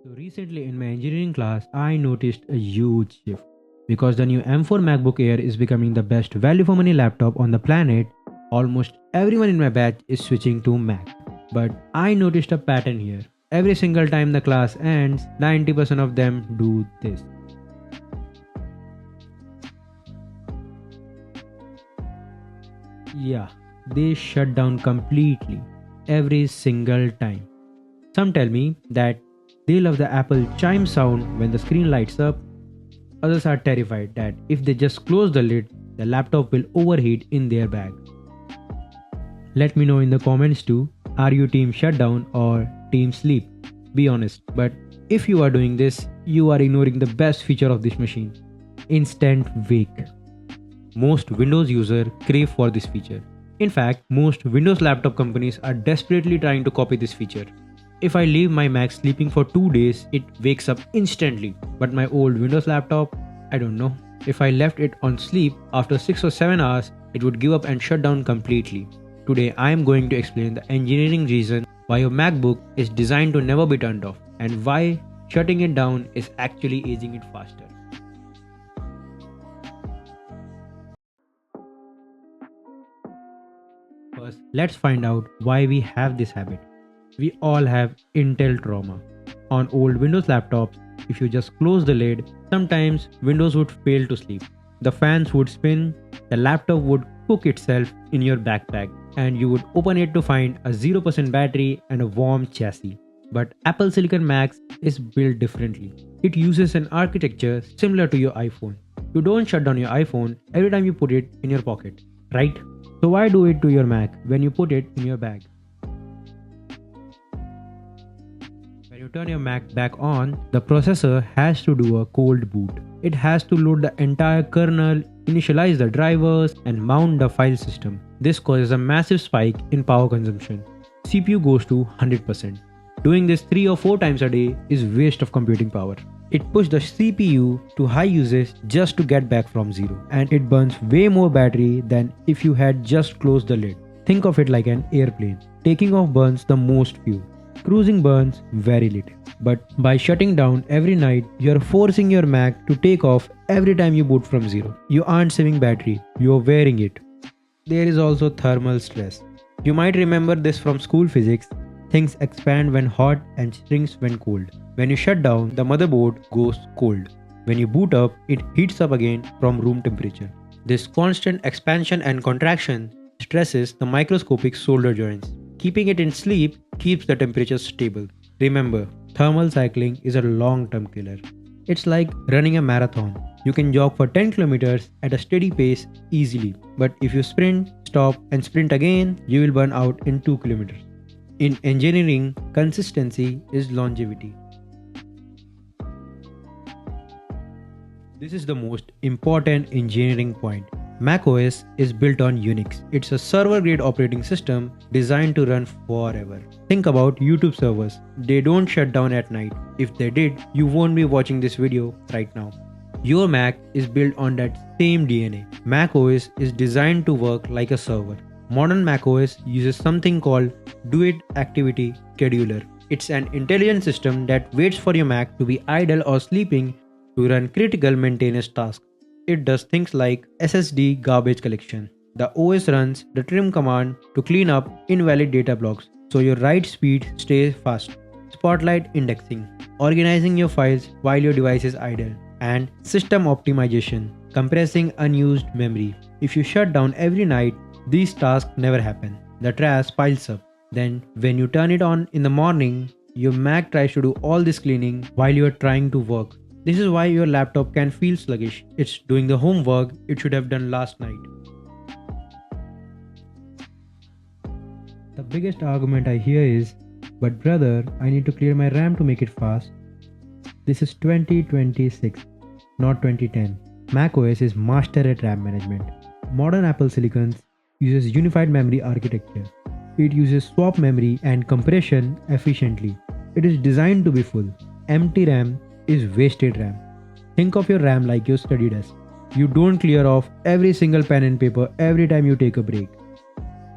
So recently in my engineering class, I noticed a huge shift. Because the new M4 MacBook Air is becoming the best value for money laptop on the planet, almost everyone in my batch is switching to Mac. But I noticed a pattern here. Every single time the class ends, 90% of them do this. Yeah, they shut down completely. Every single time. Some tell me that they love the Apple chime sound when the screen lights up. Others are terrified that if they just close the lid, the laptop will overheat in their bag. Let me know in the comments too. Are you team shutdown or team sleep? Be honest, but if you are doing this, you are ignoring the best feature of this machine, instant wake. Most Windows users crave for this feature. In fact, most Windows laptop companies are desperately trying to copy this feature. If I leave my Mac sleeping for 2 days, it wakes up instantly. But my old Windows laptop, I don't know. If I left it on sleep after 6 or 7 hours, it would give up and shut down completely. Today I am going to explain the engineering reason why your MacBook is designed to never be turned off and why shutting it down is actually aging it faster. First, let's find out why we have this habit. We all have Intel trauma. On old Windows laptops, if you just close the lid, sometimes Windows would fail to sleep. The fans would spin, the laptop would cook itself in your backpack, and you would open it to find a 0% battery and a warm chassis. But Apple Silicon Macs is built differently. It uses an architecture similar to your iPhone. You don't shut down your iPhone every time you put it in your pocket, right? So why do it to your Mac when you put it in your bag? When you turn your Mac back on, the processor has to do a cold boot. It has to load the entire kernel, initialize the drivers, and mount the file system. This causes a massive spike in power consumption. CPU goes to 100%. Doing this 3 or 4 times a day is waste of computing power. It pushes the CPU to high usage just to get back from zero, and it burns way more battery than if you had just closed the lid. Think of it like an airplane. Taking off burns the most fuel. Cruising burns very little. But by shutting down every night, you are forcing your Mac to take off every time you boot from zero. You aren't saving battery, you are wearing it. There is also thermal stress. You might remember this from school physics. Things expand when hot and shrinks when cold. When you shut down, the motherboard goes cold. When you boot up, it heats up again from room temperature. This constant expansion and contraction stresses the microscopic solder joints. Keeping it in sleep keeps the temperature stable. Remember, thermal cycling is a long-term killer. It's like running a marathon. You can jog for 10 kilometers at a steady pace easily. But if you sprint, stop and sprint again, you will burn out in 2 kilometers. In engineering, consistency is longevity. This is the most important engineering point. macOS is built on Unix. It's a server-grade operating system designed to run forever. Think about YouTube servers. They don't shut down at night. If they did, you won't be watching this video right now. Your Mac is built on that same DNA. macOS is designed to work like a server. Modern macOS uses something called Do It Activity Scheduler. It's an intelligent system that waits for your Mac to be idle or sleeping to run critical maintenance tasks. It does things like SSD garbage collection. The OS runs the trim command to clean up invalid data blocks so your write speed stays fast. Spotlight indexing, organizing your files while your device is idle. And system optimization, compressing unused memory. If you shut down every night, these tasks never happen. The trash piles up. Then when you turn it on in the morning, your Mac tries to do all this cleaning while you are trying to work. This is why your laptop can feel sluggish. It's doing the homework it should have done last night. The biggest argument I hear is, but brother, I need to clear my RAM to make it fast. This is 2026, not 2010. macOS is master at RAM management. Modern Apple Silicon uses unified memory architecture. It uses swap memory and compression efficiently. It is designed to be full. Empty RAM is wasted RAM. Think of your RAM like your study desk. You don't clear off every single pen and paper every time you take a break.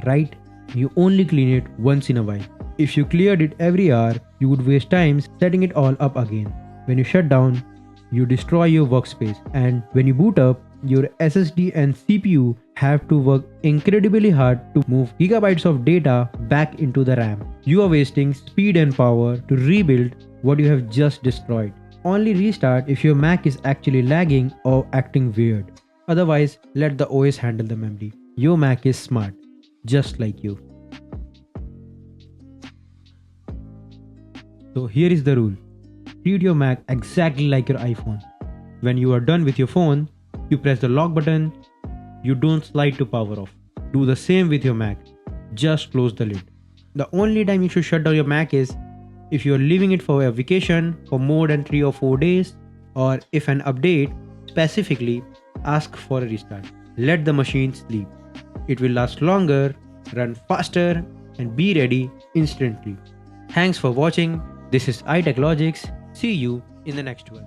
Right? You only clean it once in a while. If you cleared it every hour, You would waste time setting it all up again. When you shut down, you destroy your workspace, and when you boot up, your SSD and CPU have to work incredibly hard to move gigabytes of data back into the RAM. You are wasting speed and power to rebuild what you have just destroyed. Only restart if your Mac is actually lagging or acting weird. Otherwise, let the OS handle the memory. Your Mac is smart, just like you. So here is the rule. Treat your Mac exactly like your iPhone. When you are done with your phone, you press the lock button. You don't slide to power off. Do the same with your Mac. Just close the lid. The only time you should shut down your Mac is if you are leaving it for a vacation for more than 3 or 4 days, or if an update specifically asks for a restart. Let the machine sleep. It will last longer, run faster, and be ready instantly. Thanks for watching. This is iTechLogix. See you in the next one.